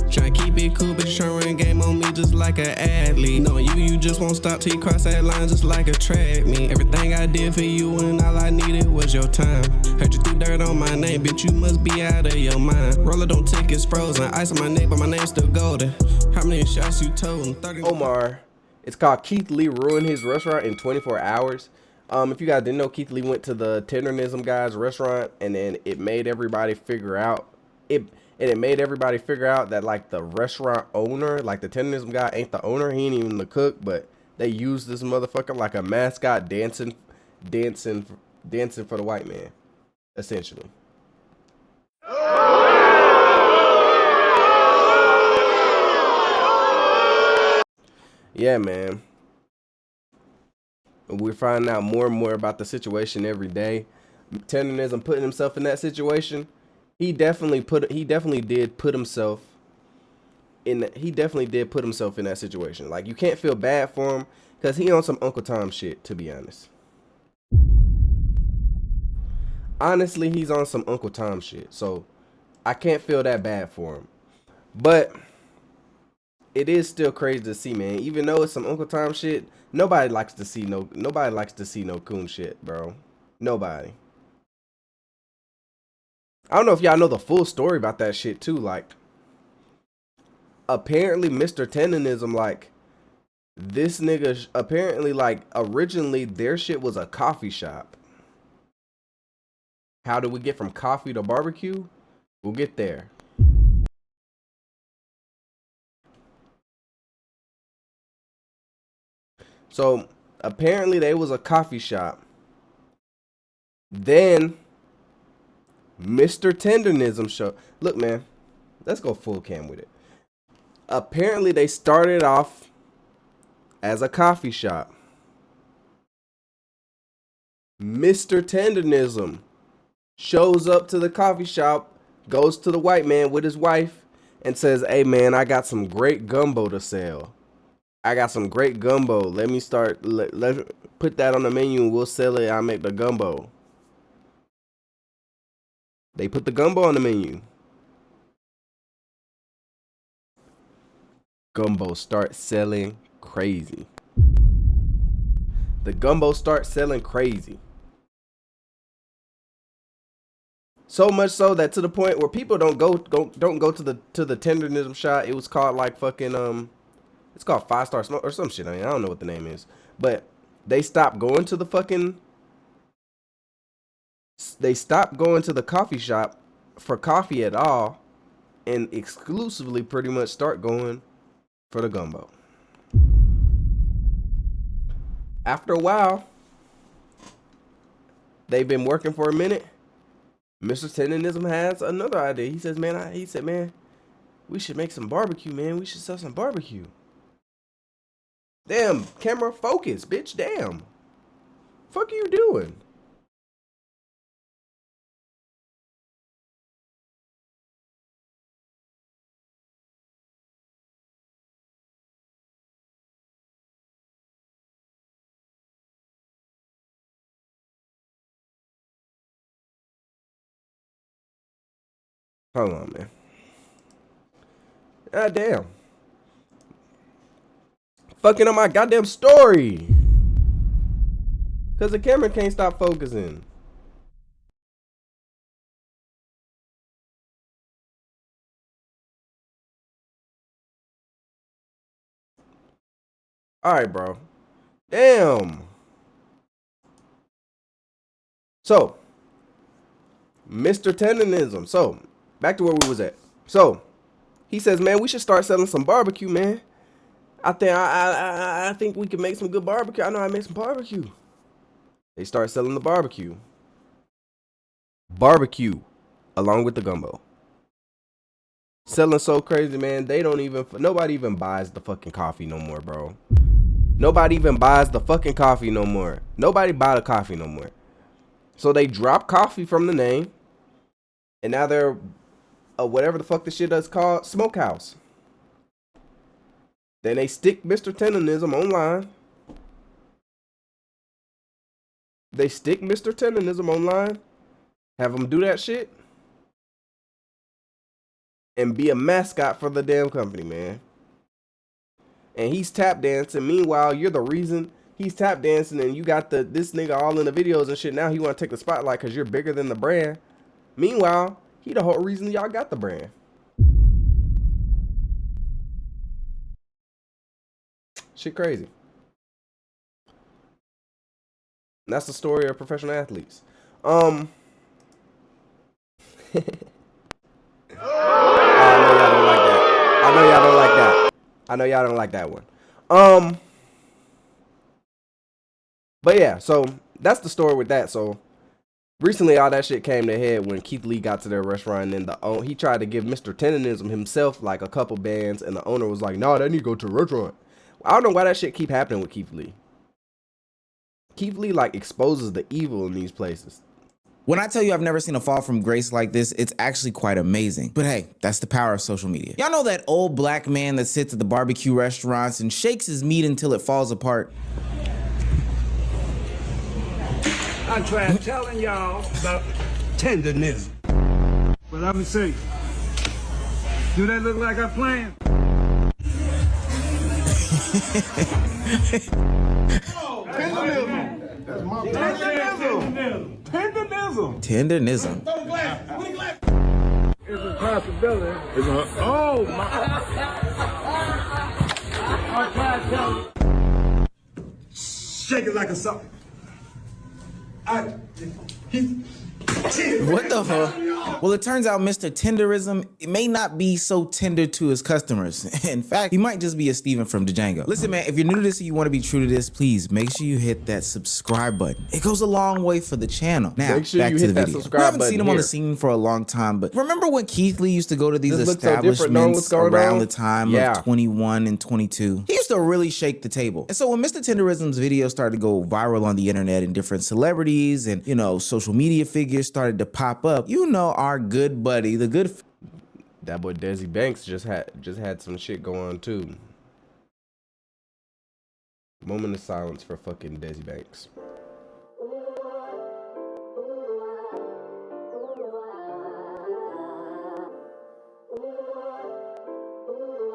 Tryna keep it cool, but you tryna run game on me just like an athlete. Knowing you just won't stop till you cross that line just like a track meet. Everything I did for you and all I needed was your time. Heard you threw dirt on my name, bitch, you must be out of your mind. Roller don't tick, it's frozen. Ice on my neck, but my name's still golden. How many shots you told? 30. Omar. It's called Keith Lee Ruined His Restaurant in 24 Hours. If you guys didn't know, Keith Lee went to the Tendernism guy's restaurant, and then it made everybody figure out that like the restaurant owner, like the Tendernism guy, ain't the owner. He ain't even the cook, but they used this motherfucker like a mascot dancing for the white man, essentially. Yeah, man. We're finding out more and more about the situation every day. Tendernism putting himself in that situation. He definitely did put himself in that situation. Like, you can't feel bad for him because he on some Uncle Tom shit, to be honest. Honestly, he's on some Uncle Tom shit. So I can't feel that bad for him. But it is still crazy to see, man. Even though it's some Uncle Tom shit, nobody likes to see no coon shit, bro. Nobody. I don't know if y'all know the full story about that shit too. Like, apparently Mr. Tendernism, like, this nigga apparently, like, originally their shit was a coffee shop. How do we get from coffee to barbecue? We'll get there. So apparently they was a coffee shop. Then Mr. Tendernism show. Look, man, let's go full cam with it. Apparently they started off as a coffee shop. Mr. Tendernism shows up to the coffee shop, goes to the white man with his wife, and says, "Hey, man, I got some great gumbo to sell. I got some great gumbo. Let me start. Let's put that on the menu and we'll sell it. I'll make the gumbo." They put the gumbo on the menu. Gumbo starts selling crazy. The gumbo starts selling crazy. So much so that to the point where people don't go to the Tendernism shop. It was called like fucking it's called 5-Star Smoke or some shit. I don't know what the name is. But they stopped going to the coffee shop for coffee at all, and exclusively pretty much start going for the gumbo. After a while, they've been working for a minute. Mr. Tendernism has another idea. He says, man, we should make some barbecue, man. We should sell some barbecue. Damn, camera focus, bitch. Damn. Fuck are you doing? Hold on, man. God damn. Fucking on my goddamn story. Because the camera can't stop focusing. Alright, bro. Damn. So, Mr. Tendernism. So, back to where we was at. So, he says, man, we should start selling some barbecue, man. I think we can make some good barbecue. I know how to make some barbecue. They start selling the barbecue. Barbecue along with the gumbo. Selling so crazy, man. Nobody even buys the fucking coffee no more, bro. Nobody even buys the fucking coffee no more. Nobody buy the coffee no more. So they drop coffee from the name. And now they're whatever the fuck this shit is called, smokehouse. Then they stick Mr. Tendernism online. They stick Mr. Tendernism online. Have him do that shit. and be a mascot for the damn company, man. And he's tap dancing. Meanwhile, you're the reason he's tap dancing, and you got this nigga all in the videos and shit. Now he want to take the spotlight because you're bigger than the brand. Meanwhile, he the whole reason y'all got the brand. Shit crazy. And that's the story of professional athletes. I know y'all don't like that. I know y'all don't like that. I know y'all don't like that one. But yeah, so that's the story with that. So recently, all that shit came to head when Keith Lee got to their restaurant, and then he tried to give Mr. Tendernism himself like a couple bands, and the owner was like, "No, they need to go to the restaurant." I don't know why that shit keep happening with Keith Lee. Keith Lee like exposes the evil in these places. When I tell you I've never seen a fall from grace like this, it's actually quite amazing. But hey, that's the power of social media. Y'all know that old black man that sits at the barbecue restaurants and shakes his meat until it falls apart? I tried telling y'all about tendernism. But let me see. Do that look like I'm playing? Tendernism. That's my tendernism. Tendernism. Tendernism. It's a possibility. Oh my. I tried telling you. Shake it like a sock. What the fuck? Well, it turns out Mr. Tenderism may not be so tender to his customers. In fact, he might just be a Steven from Django. Listen, man, if you're new to this and you want to be true to this, please make sure you hit that subscribe button. It goes a long way for the channel. Now, make sure back you to hit the that video. subscribe We haven't button seen him here on the scene for a long time, but remember when Keith Lee used to go to these establishments around the time of 21 and 22? He used to really shake the table. And so when Mr. Tenderism's video started to go viral on the internet and different celebrities and, you know, social media figures started to pop up, you know, our good buddy, the good that boy Desi Banks just had some shit going on too. Moment of silence for fucking Desi Banks.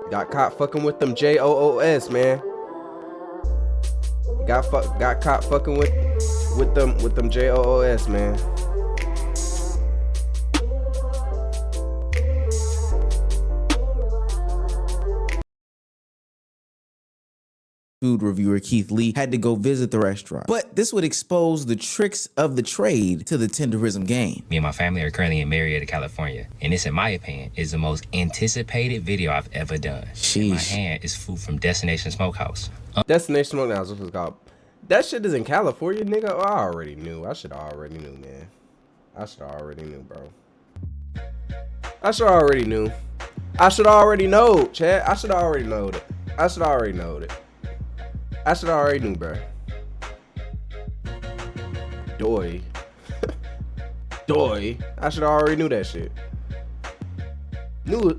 Got caught fucking with them JOOS, man. Got caught fucking with them JOOS, man. Food reviewer Keith Lee had to go visit the restaurant. But this would expose the tricks of the trade to the tenderism game. Me and my family are currently in Marietta, California, and this, in my opinion, is the most anticipated video I've ever done. In my hand is food from Destination Smokehouse. Destination Smokehouse, what it's called. That shit is in California, nigga. Oh, I already knew. I should already knew, man. I should already knew, bro. I should already knew. I should already know, Chad. I should already know it. I should already know it. I should already knew, bro. Doy. Doy. I should already knew that shit.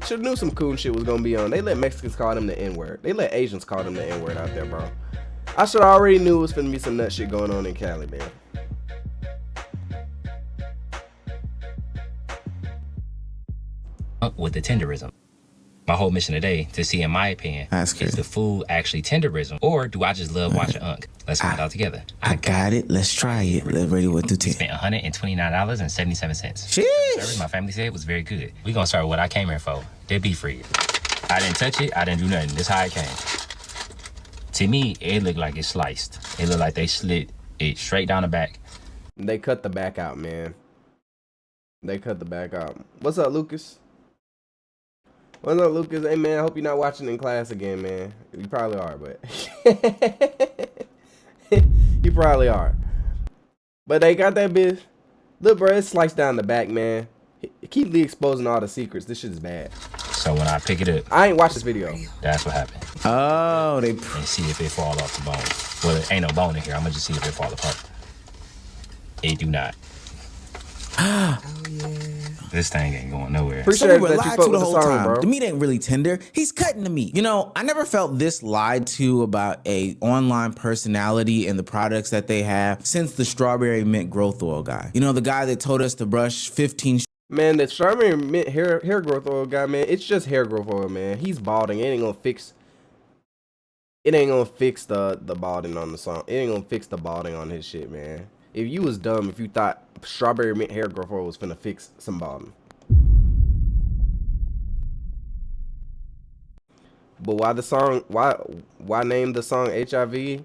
Should knew some cool shit was gonna be on. They let Mexicans call them the N-word. They let Asians call them the N-word out there, bro. I should already knew it was finna be some nut shit going on in Cali, man. With the tenderism. My whole mission today to see, in my opinion, is the food actually tenderism, or do I just love watching Unc? Let's find out together. I got it. Let's try it. Let's ready 1 through 10. Spent $129.77. Sheesh. My family said it was very good. We gonna start with what I came here for. That beef rib. I didn't touch it. I didn't do nothing. This how it came. To me, it looked like it's sliced. It looked like they slit it straight down the back. They cut the back out, man. They cut the back out. What's up, Lucas? What's up, Lucas? Hey, man, I hope you're not watching in class again, man. You probably are, but... you probably are. But they got that bitch. Look, bro, it's sliced down the back, man. Keep Lee exposing all the secrets. This shit is bad. So when I pick it up... I ain't watched this video. That's what happened. Oh, And see if it fall off the bone. Well, there ain't no bone in here. I'm gonna just see if it fall apart. It do not. Oh, yeah. This thing ain't going nowhere. Appreciate So we were that you lied fuck to the with whole song, time. bro. The meat ain't really tender. He's cutting the meat. You know, I never felt this lied to about a online personality and the products that they have since the strawberry mint growth oil guy. You know, the guy that told us to brush 15 Man, the strawberry mint hair growth oil guy, man, it's just hair growth oil, man. He's balding. It ain't gonna fix the balding on the song. It ain't gonna fix the balding on his shit, man. If you was dumb if you thought strawberry mint hair growth oil was finna fix some balding. But why name the song HIV?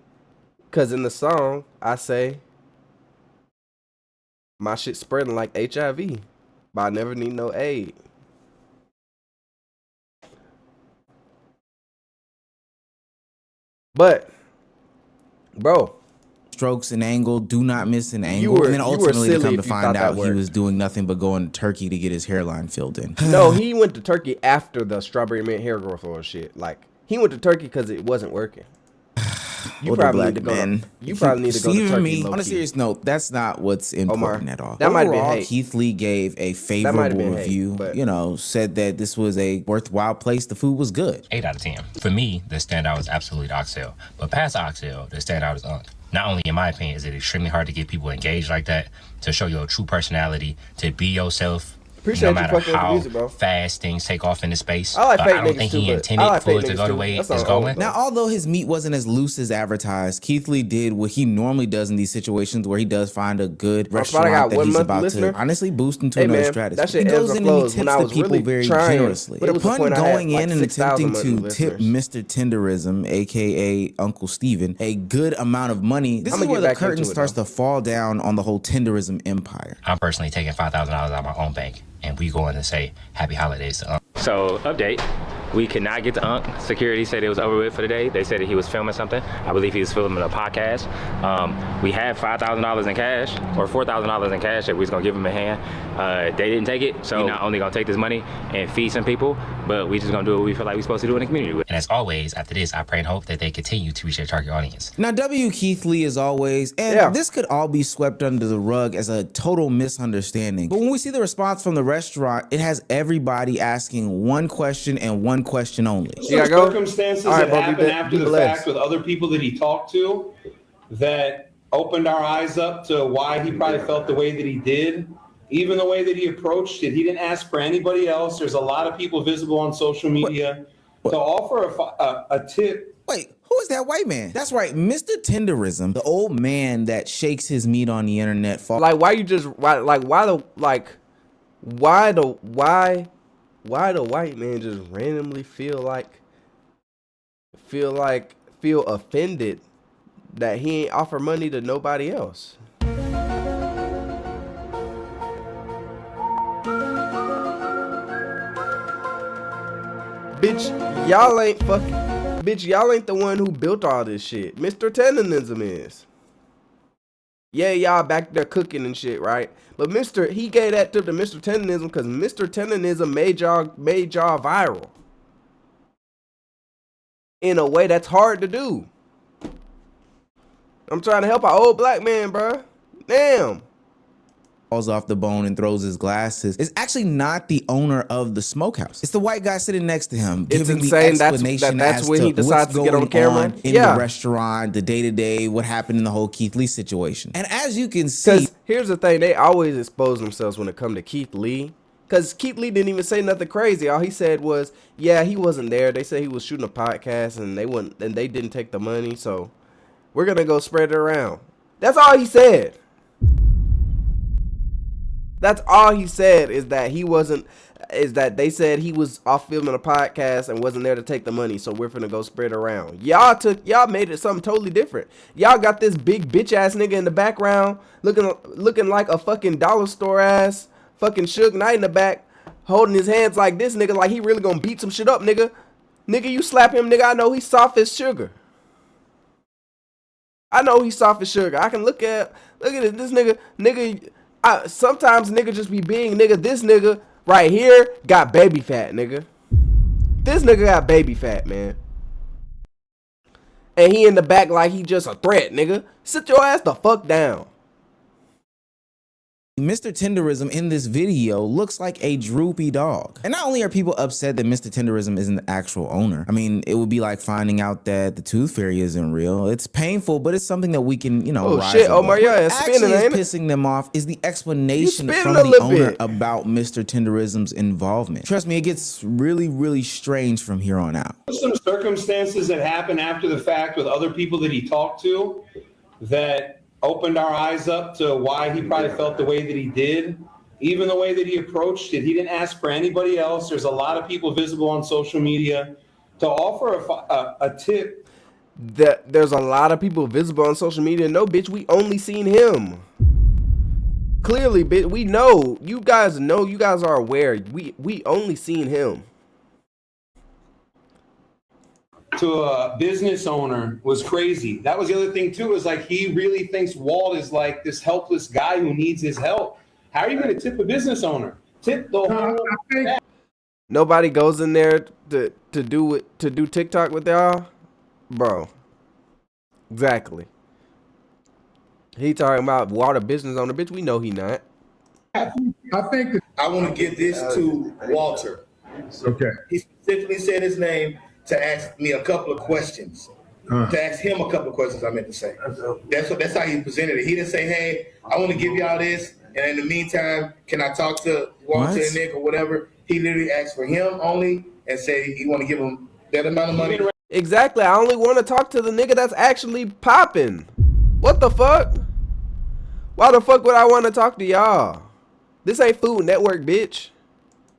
Cause in the song I say my shit spreading like HIV, but I never need no aid. But, bro, strokes an angle, do not miss an angle, and then ultimately to come to find out he was doing nothing but going to Turkey to get his hairline filled in. No, he went to Turkey after the strawberry mint hair growth oil shit. Like, he went to Turkey because it wasn't working. You probably need to go to Turkey. On a serious note, that's not what's important at all. That might be hate. Keith Lee gave a favorable review, said that this was a worthwhile place. The food was good. 8 out of 10. For me, the standout was absolutely the Oxtail. But past Oxtail, the standout is Unk. Not only, in my opinion, is it extremely hard to get people engaged like that, to show your true personality, to be yourself, no matter how fast things take off in the space. I don't think he intended for it to go the way it's going. Now, although his meat wasn't as loose as advertised, Keith Lee did what he normally does in these situations where he does find a good restaurant that he's about to honestly boost into another stratosphere. He goes in and he tips the people very generously. Upon going in and attempting to tip Mr. Tenderism, aka Uncle Steven, a good amount of money, this is where the curtain starts to fall down on the whole Tenderism empire. I'm personally taking $5,000 out of my own bank, and we going to say happy holidays to Unk. So, update. We could not get to Unk. Security said it was over with for the day. They said that he was filming something. I believe he was filming a podcast. We had $5,000 in cash, or $4,000 in cash that we was gonna give him a hand. They didn't take it, so we're not only gonna take this money and feed some people, but we just gonna do what we feel like we're supposed to do in the community. And as always, after this, I pray and hope that they continue to reach their target audience. Now, W. Keith Lee as always, and this could all be swept under the rug as a total misunderstanding. But when we see the response from the restaurant, it has everybody asking one question and one question only. Circumstances that happened after the fact with other people that he talked to that opened our eyes up to why he probably felt the way that he did. Even the way that he approached it, he didn't ask for anybody else. There's a lot of people visible on social media to offer a tip. Wait, who is that white man? That's right, Mr. Tenderism, the old man that shakes his meat on the internet. Why the white man just randomly feel offended that he ain't offer money to nobody else? Y'all ain't the one who built all this shit. Mr. Tendernism is. Yeah, y'all back there cooking and shit, right? But he gave that tip to Mr. Tendernism because Mr. Tendernism made y'all viral in a way that's hard to do. I'm trying to help an old black man, bruh. Damn. Falls off the bone and throws his glasses. It's actually not the owner of the smokehouse. It's the white guy sitting next to him, giving the explanation that's when he decides to get on camera in the restaurant, the day-to-day, what happened in the whole Keith Lee situation. And as you can see, because here's the thing, they always expose themselves when it comes to Keith Lee. Because Keith Lee didn't even say nothing crazy. All he said was, yeah, he wasn't there. They said he was shooting a podcast and they didn't take the money, so we're gonna go spread it around. That's all he said. That's all he said, is that they said he was off filming a podcast and wasn't there to take the money, so we're finna go spread it around. Y'all made it something totally different. Y'all got this big bitch ass nigga in the background looking like a fucking dollar store ass fucking Suge Knight in the back, holding his hands like this, nigga, like he really gonna beat some shit up, nigga. Nigga, you slap him, nigga, I know he's soft as sugar. I know he's soft as sugar. I can look at this nigga. Sometimes nigga just be being nigga. This nigga right here got baby fat, nigga. This nigga got baby fat, man. And he in the back like he just a threat, nigga. Sit your ass the fuck down. Mr. Tenderism in this video looks like a droopy dog. And not only are people upset that Mr. Tenderism isn't the actual owner, I mean, it would be like finding out that the Tooth Fairy isn't real. It's painful, but it's something that we can, you know, rise above. Omar, yeah, it's spinning, ain't it? Pissing them off is the explanation from the owner about Mr. Tenderism's involvement. Trust me, it gets really, really strange from here on out. Some circumstances that happened after the fact with other people that he talked to that opened our eyes up to why he probably felt the way that he did. Even the way that he approached it, he didn't ask for anybody else. There's a lot of people visible on social media to offer a tip. There's a lot of people visible on social media. No, bitch, we only seen him. Clearly, bitch, we know. You guys are aware. We only seen him. To a business owner was crazy. That was the other thing too, is like he really thinks Walt is like this helpless guy who needs his help. How are you going to tip a business owner? Tip the whole. Nobody goes in there to do TikTok with y'all, bro. Exactly. He talking about Walt, business owner, bitch. We know he not. I think that I want to give this to Walter. Okay. He specifically said his name to ask me a couple of questions. To ask him a couple of questions, I meant to say. That's how he presented it. He didn't say, hey, I want to give y'all this, and in the meantime, can I talk to Walter and Nick or whatever? He literally asked for him only and said he want to give him that amount of money. Exactly. I only want to talk to the nigga that's actually popping. What the fuck? Why the fuck would I want to talk to y'all? This ain't Food Network, bitch.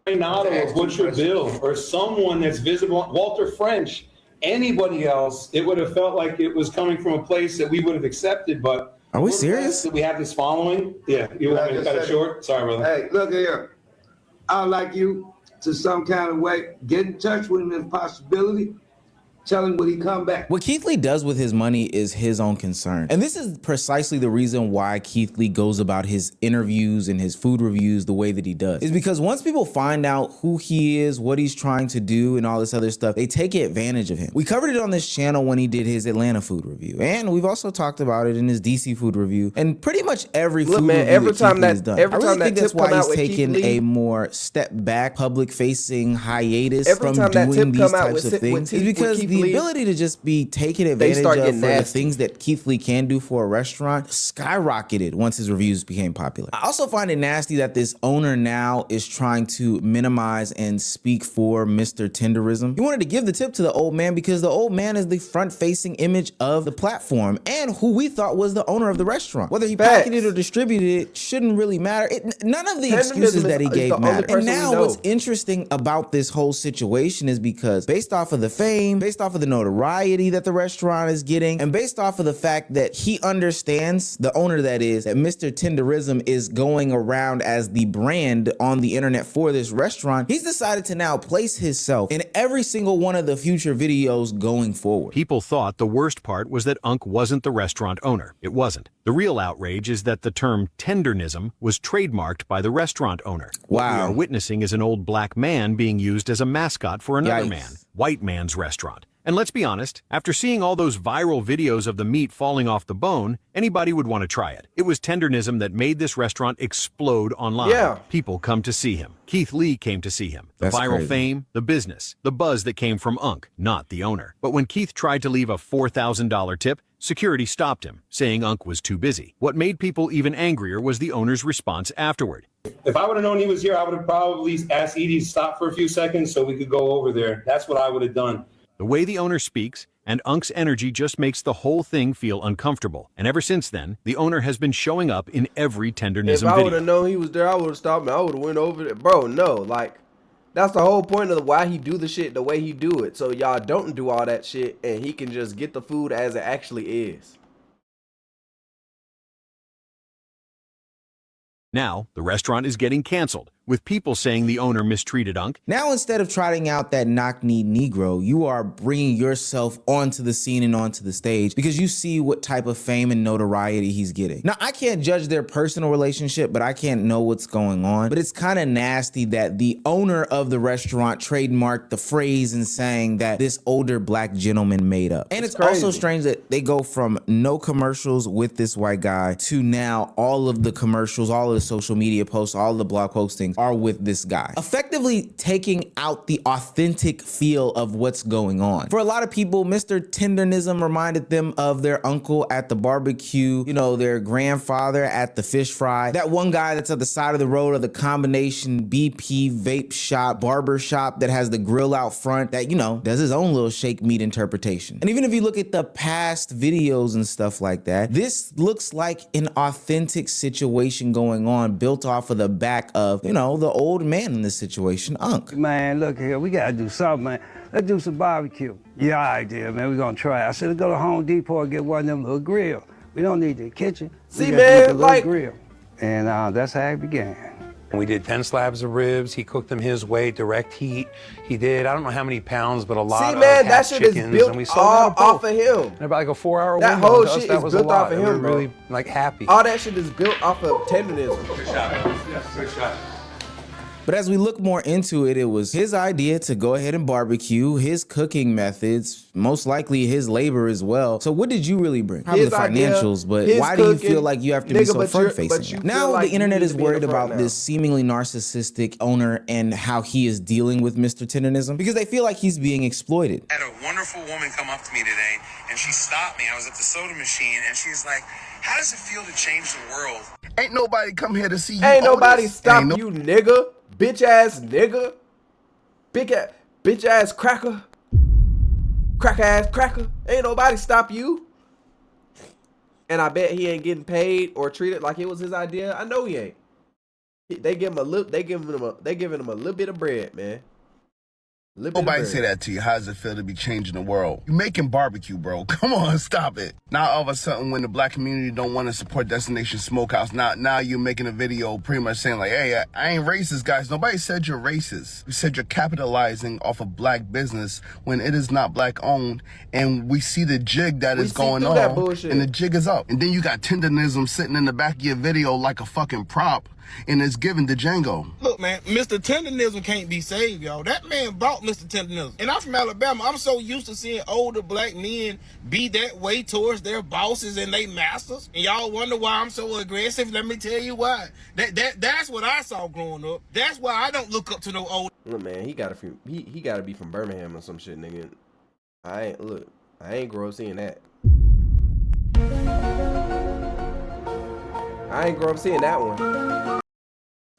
Renato or Butcher Bill or someone that's visible, Walter French, anybody else, it would have felt like it was coming from a place that we would have accepted. But are we serious? That we have this following? Yeah, you want me to cut it short? Sorry, brother. Hey, look here. I'd like you to some kind of way get in touch with him if possibility. Tell him when he come back. What Keith Lee does with his money is his own concern. And this is precisely the reason why Keith Lee goes about his interviews and his food reviews the way that he does. Is because once people find out who he is, what he's trying to do, and all this other stuff, they take advantage of him. We covered it on this channel when he did his Atlanta food review. And we've also talked about it in his DC food review. And pretty much every food review every time that Keith Lee has done. I really think that's why he's taken a more step back, public-facing hiatus from doing these types of things. Is because the ability to just be taken advantage of for the things that Keith Lee can do for a restaurant skyrocketed once his reviews became popular. I also find it nasty that this owner now is trying to minimize and speak for Mr. Tenderism. He wanted to give the tip to the old man because the old man is the front-facing image of the platform and who we thought was the owner of the restaurant. Whether he pocketed or distributed it shouldn't really matter. None of the excuses that he gave matter. And now what's interesting about this whole situation is because based off of the fame, based off of the notoriety that the restaurant is getting, and based off of the fact that he understands, the owner that is, that Mr. Tenderism is going around as the brand on the internet for this restaurant, he's decided to now place himself in every single one of the future videos going forward. People thought the worst part was that Unc wasn't the restaurant owner. It wasn't. The real outrage is that the term tendernism was trademarked by the restaurant owner. What we are witnessing is an old black man being used as a mascot for another man, white man's restaurant. And let's be honest, after seeing all those viral videos of the meat falling off the bone, anybody would want to try it. It was tendernism that made this restaurant explode online. Yeah. People come to see him. Keith Lee came to see him. The viral fame, the business, the buzz that came from Unc, not the owner. But when Keith tried to leave a $4,000 tip, security stopped him, saying Unc was too busy. What made people even angrier was the owner's response afterward. If I would have known he was here, I would have probably asked Edie to stop for a few seconds so we could go over there. That's what I would have done. The way the owner speaks and Unc's energy just makes the whole thing feel uncomfortable. And ever since then, the owner has been showing up in every tendernism video. If I would have known he was there, I would have stopped and I would have went over there. Bro, no, like, that's the whole point of why he do the shit the way he do it. So y'all don't do all that shit and he can just get the food as it actually is. Now, the restaurant is getting canceled, with people saying the owner mistreated Unc. Now, instead of trotting out that knock-kneed Negro, you are bringing yourself onto the scene and onto the stage because you see what type of fame and notoriety he's getting. Now, I can't judge their personal relationship, but I can't know what's going on. But it's kind of nasty that the owner of the restaurant trademarked the phrase and saying that this older black gentleman made up. And it's also strange that they go from no commercials with this white guy to now all of the commercials, all of the social media posts, all of the blog postings are with this guy, effectively taking out the authentic feel of what's going on. For a lot of people, Mr. Tendernism reminded them of their uncle at the barbecue, you know, their grandfather at the fish fry, that one guy that's at the side of the road of the combination BP vape shop, barber shop that has the grill out front that, you know, does his own little shake meat interpretation. And even if you look at the past videos and stuff like that, this looks like an authentic situation going on built off of the back of, you know, the old man in this situation, Unc. Man, look here, we gotta do something, man. Let's do some barbecue. Yeah, idea, man. We're gonna try it. I said, let's go to Home Depot and get one of them little grills. We don't need the kitchen. See, man, like grill. And that's how it began. We did 10 slabs of ribs. He cooked them his way, direct heat. He did, I don't know how many pounds, but a lot of that shit is built all off of him. And about like a 4-hour window. That whole shit that is built off of him, we were really like happy. All that shit is built off of Tendernism. Good shot, man. Good shot. But as we look more into it, it was his idea to go ahead and barbecue, his cooking methods, most likely his labor as well. So what did you really bring? Probably the financials, but why do you feel like you have to be so front-facing? Now the internet is worried about this seemingly narcissistic owner and how he is dealing with Mr. Tendernism because they feel like he's being exploited. I had a wonderful woman come up to me today and she stopped me. I was at the soda machine and she's like, how does it feel to change the world? Ain't nobody come here to see you. Ain't nobody stop you, nigga. Bitch ass nigga. Bitch ass cracker. Crack ass cracker. Ain't nobody stop you. And I bet he ain't getting paid or treated like it was his idea. I know he ain't. They giving him a little bit of bread, man. Nobody say that to you. How does it feel to be changing the world? You're making barbecue, bro. Come on, stop it. Now all of a sudden when the black community don't want to support Destination Smokehouse, now you're making a video pretty much saying like, hey, I ain't racist, guys. Nobody said you're racist. You said you're capitalizing off of black business when it is not black owned, and we see the jig that is going on, and the jig is up. And then you got Tendernism sitting in the back of your video like a fucking prop, and it's given to Django. Look, man, Mr. Tendernism can't be saved, y'all. That man bought Mr. Tendernism. And I'm from Alabama. I'm so used to seeing older black men be that way towards their bosses and their masters. And y'all wonder why I'm so aggressive. Let me tell you why. That's what I saw growing up. That's why I don't look up to no old. Look, man, he gotta be from Birmingham or some shit, nigga. I ain't grow up seeing that. I ain't grow up seeing that one.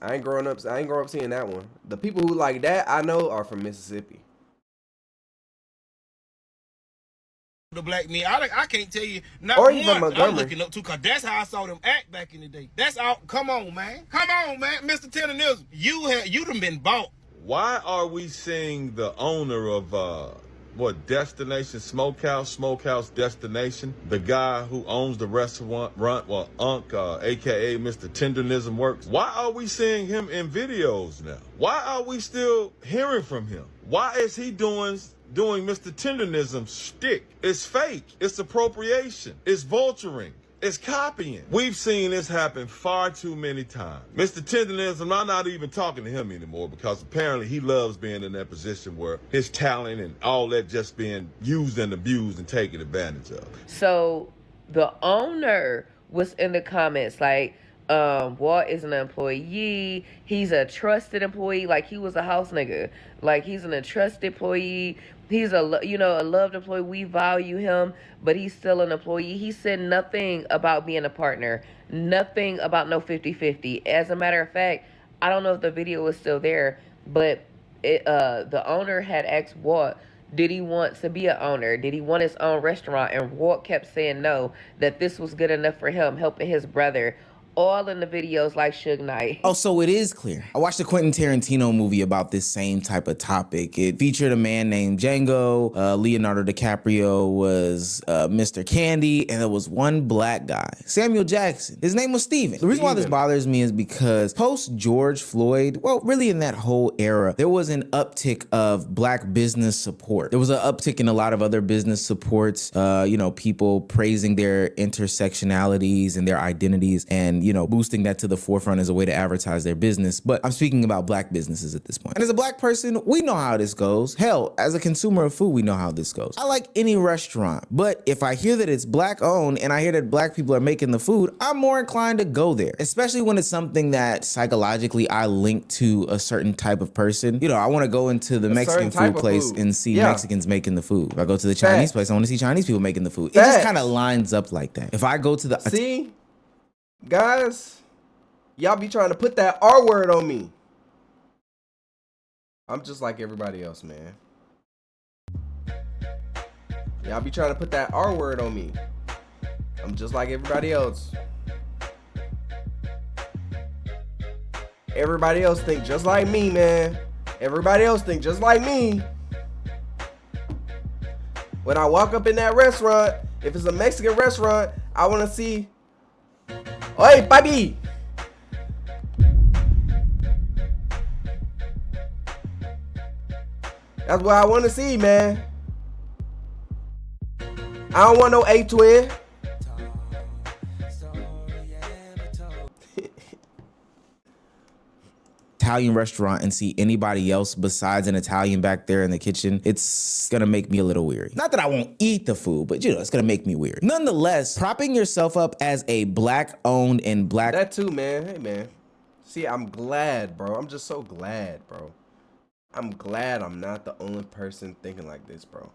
I ain't grow up seeing that one. The people who like that I know are from Mississippi. The black men, I can't tell you. Not or one even Montgomery. I'm looking up to, cause that's how I saw them act back in the day. That's all. Come on, man. Mr. Tendernism. You done been bought. Why are we seeing the owner of Destination Smokehouse Destination, the guy who owns the restaurant, Unc, aka Mr. Tendernism Works? Why are we seeing him in videos now? Why are we still hearing from him? Why is he doing Mr. Tendernism's shtick? It's fake. It's appropriation. It's vulturing. It's copying. We've seen this happen far too many times. Mr. Tendernism, I'm not even talking to him anymore because apparently he loves being in that position where his talent and all that just being used and abused and taken advantage of. So the owner was in the comments like, Walt is an employee. He's a trusted employee. Like he was a house nigga. Like he's a trusted employee. He's a loved employee. We value him, but he's still an employee. He said nothing about being a partner, nothing about no 50-50. As a matter of fact, I don't know if the video is still there, but the owner had asked Walt, did he want to be an owner? Did he want his own restaurant? And Walt kept saying no, that this was good enough for him, helping his brother. all in the videos like Suge Knight. Oh, so it is clear. I watched a Quentin Tarantino movie about this same type of topic. It featured a man named Django. Leonardo DiCaprio was Mr. Candy, and there was one black guy, Samuel Jackson. His name was Steven. The reason why this bothers me is because post George Floyd, well, really in that whole era, there was an uptick of black business support. There was an uptick in a lot of other business supports, people praising their intersectionalities and their identities and, boosting that to the forefront as a way to advertise their business. But I'm speaking about black businesses at this point. And as a black person, we know how this goes. Hell, as a consumer of food, we know how this goes. I like any restaurant, but if I hear that it's black owned and I hear that black people are making the food, I'm more inclined to go there, especially when it's something that psychologically I link to a certain type of person. I want to go into the Mexican food place and see Mexicans making the food. If I go to the Chinese place, I want to see Chinese people making the food. It just kind of lines up like that. If I go to the... See? Guys, y'all be trying to put that R word on me. I'm just like everybody else, man. Y'all be trying to put that R word on me. I'm just like everybody else. Everybody else think just like me, man. Everybody else think just like me. When I walk up in that restaurant, if it's a Mexican restaurant, I want to see... Oi, papi! That's what I want to see, man. I don't want no A-twin. Italian restaurant and see anybody else besides an Italian back there in the kitchen, it's gonna make me a little weary. Not that I won't eat the food, but it's gonna make me weird. Nonetheless, propping yourself up as a black owned and black... That too, man. Hey, man. See, I'm glad, bro. I'm just so glad, bro. I'm glad I'm not the only person thinking like this, bro.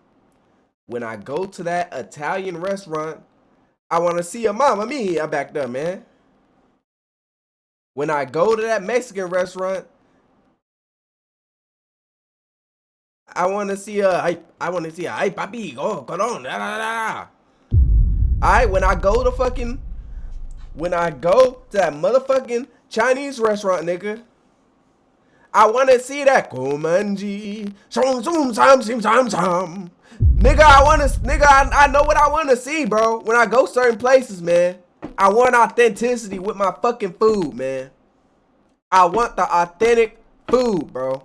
When I go to that Italian restaurant, I want to see a Mamma Mia back there, man. When I go to that Mexican restaurant, I want to see ay papi, oh, come on, da, da, da. Alright, when I go to that motherfucking Chinese restaurant, nigga, I want to see that Komanji, nigga, I know what I want to see, bro. When I go certain places, man, I want authenticity with my fucking food, man. I want the authentic food, bro.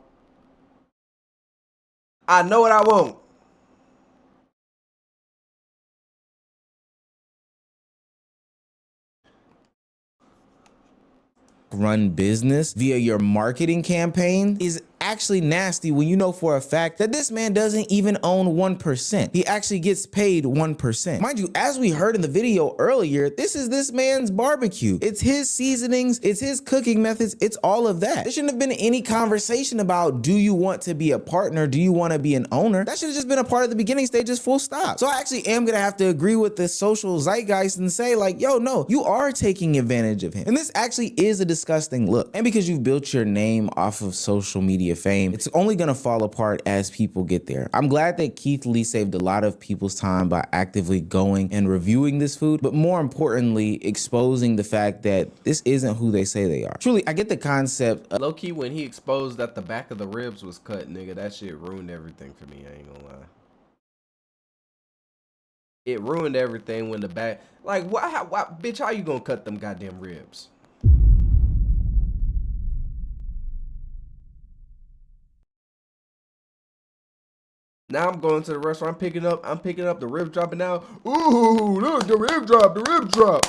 I know what I want. Run business via your marketing campaign is actually nasty when you know for a fact that this man doesn't even own 1%. He actually gets paid 1%. Mind you, as we heard in the video earlier, this is this man's barbecue. It's his seasonings, it's his cooking methods, it's all of that. There shouldn't have been any conversation about, do you want to be a partner? Do you want to be an owner? That should have just been a part of the beginning stages, full stop. So I actually am gonna have to agree with the social zeitgeist and say like, yo, no, you are taking advantage of him. And this actually is a disgusting look. And because you've built your name off of social media fame, it's only gonna fall apart as people get there. I'm glad that Keith Lee saved a lot of people's time by actively going and reviewing this food, but more importantly, exposing the fact that this isn't who they say they are. Truly, I get the concept. Low-key, when he exposed that the back of the ribs was cut, nigga, that shit ruined everything for me, I ain't gonna lie. It ruined everything when the back, like, bitch, how you gonna cut them goddamn ribs? Now I'm going to the restaurant, I'm picking up the rib drop, and now, ooh, look, the rib drop.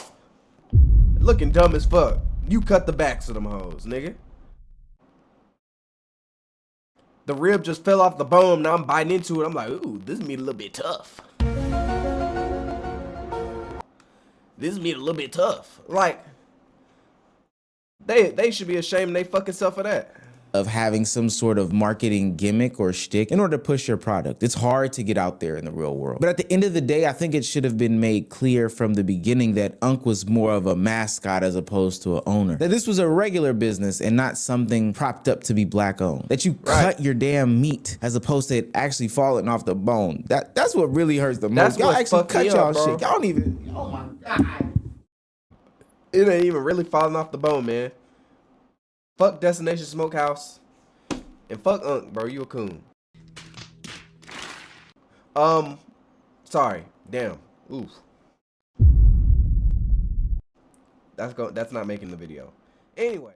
Looking dumb as fuck. You cut the backs of them hoes, nigga. The rib just fell off the bone, now I'm biting into it. I'm like, ooh, this meat a little bit tough. This meat a little bit tough. Like, they should be ashamed of they fucking self for that. Of having some sort of marketing gimmick or shtick in order to push your product. It's hard to get out there in the real world. But at the end of the day, I think it should have been made clear from the beginning that Unc was more of a mascot as opposed to an owner. That this was a regular business and not something propped up to be black owned. That you cut your damn meat as opposed to it actually falling off the bone. That's what really hurts the most. Y'all actually cut y'all shit. Y'all don't even, oh my God. It ain't even really falling off the bone, man. Fuck Destination Smokehouse. And fuck Unc, bro. You a coon. Sorry. Damn. Oof. That's not making the video. Anyway.